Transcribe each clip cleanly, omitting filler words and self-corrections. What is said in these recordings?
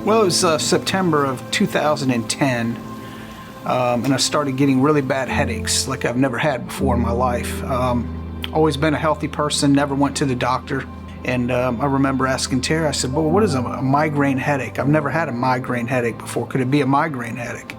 Well, it was September of 2010, and I started getting really bad headaches like I've never had before in my life. Always been a healthy person, never went to the doctor. And I remember asking Tara, I said, well, what is a migraine headache? I've never had a migraine headache before. Could it be a migraine headache?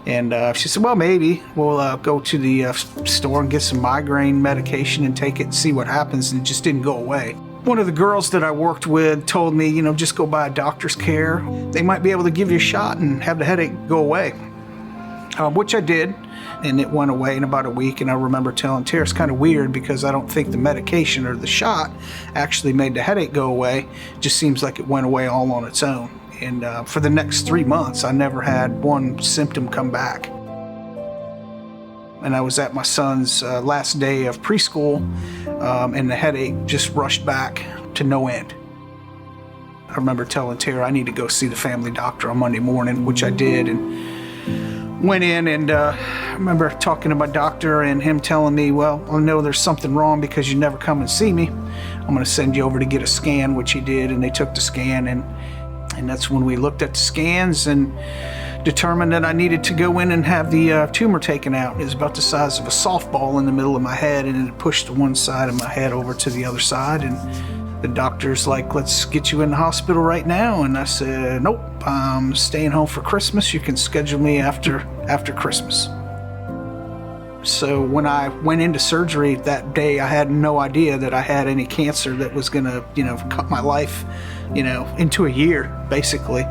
And she said, well, maybe. We'll go to the store and get some migraine medication and take it and see what happens. And it just didn't go away. One of the girls that I worked with told me, just go by a doctor's care. They might be able to give you a shot and have the headache go away, which I did. And it went away in about a week. And I remember telling Tara, it's kind of weird because I don't think the medication or the shot actually made the headache go away. It just seems like it went away all on its own. And for the next 3 months, I never had one symptom come back. And I was at my son's last day of preschool, and the headache just rushed back to no end. I remember telling Tara I need to go see the family doctor on Monday morning, which I did, and went in, and I remember talking to my doctor and him telling me, well, I know there's something wrong because you never come and see me. I'm going to send you over to get a scan, which he did, and they took the scan, and that's when we looked at the scans and determined that I needed to go in and have the tumor taken out. It was about the size of a softball in the middle of my head, and it pushed one side of my head over to the other side. And the doctor's like, let's get you in the hospital right now. And I said, nope, I'm staying home for Christmas. You can schedule me after Christmas. So when I went into surgery that day, I had no idea that I had any cancer that was gonna, cut my life, into a year, basically.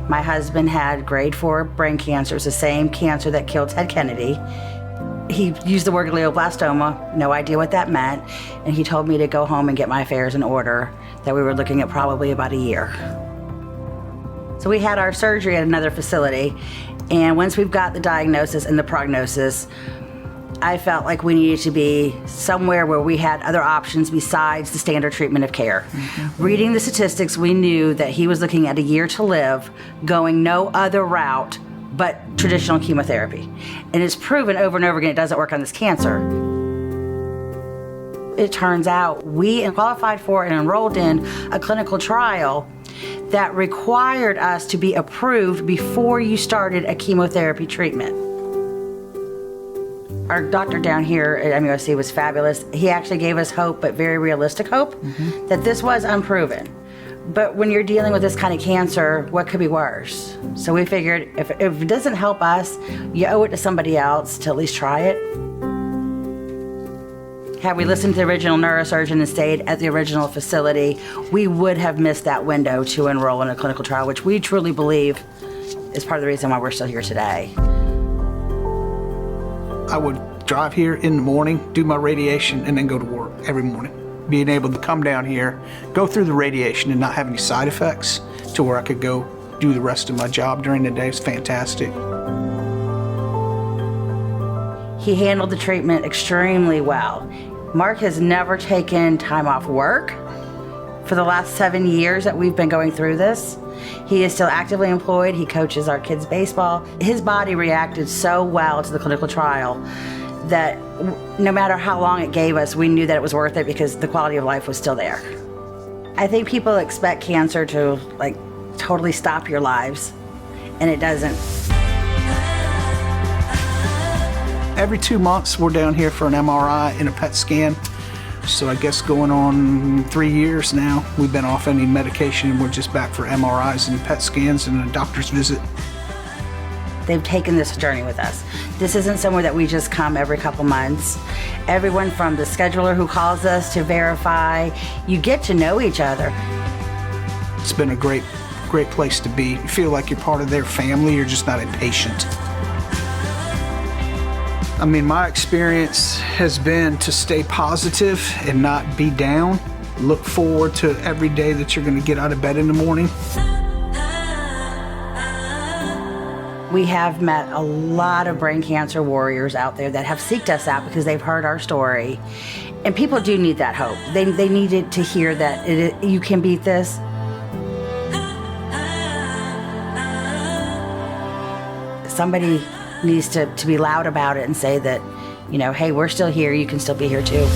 My husband had grade 4 brain cancer. It's the same cancer that killed Ted Kennedy. He used the word glioblastoma, no idea what that meant, and he told me to go home and get my affairs in order, that we were looking at probably about a year. So we had our surgery at another facility, and once we've got the diagnosis and the prognosis, I felt like we needed to be somewhere where we had other options besides the standard treatment of care. Mm-hmm. Reading the statistics, we knew that he was looking at a year to live, going no other route but traditional chemotherapy. And it's proven over and over again it doesn't work on this cancer. It turns out we qualified for and enrolled in a clinical trial that required us to be approved before you started a chemotherapy treatment. Our doctor down here at MUSC was fabulous. He actually gave us hope, but very realistic hope, that this was unproven. But when you're dealing with this kind of cancer, what could be worse? So we figured if it doesn't help us, you owe it to somebody else to at least try it. Had we listened to the original neurosurgeon and stayed at the original facility, we would have missed that window to enroll in a clinical trial, which we truly believe is part of the reason why we're still here today. I would drive here in the morning, do my radiation, and then go to work every morning. Being able to come down here, go through the radiation and not have any side effects to where I could go do the rest of my job during the day is fantastic. He handled the treatment extremely well. Mark has never taken time off work for the last 7 years that we've been going through this. He is still actively employed. He coaches our kids' baseball. His body reacted so well to the clinical trial that no matter how long it gave us, we knew that it was worth it because the quality of life was still there. I think people expect cancer to totally stop your lives, and it doesn't. Every 2 months, we're down here for an MRI and a PET scan. So I guess going on 3 years now, we've been off any medication and we're just back for MRIs and PET scans and a doctor's visit. They've taken this journey with us. This isn't somewhere that we just come every couple months. Everyone from the scheduler who calls us to verify, you get to know each other. It's been a great place to be. You feel like you're part of their family, you're just not a patient. I mean, my experience has been to stay positive and not be down. Look forward to every day that you're going to get out of bed in the morning. We have met a lot of brain cancer warriors out there that have sought us out because they've heard our story. And people do need that hope. They needed to hear that you can beat this. Somebody needs to be loud about it and say that, hey, we're still here, you can still be here too.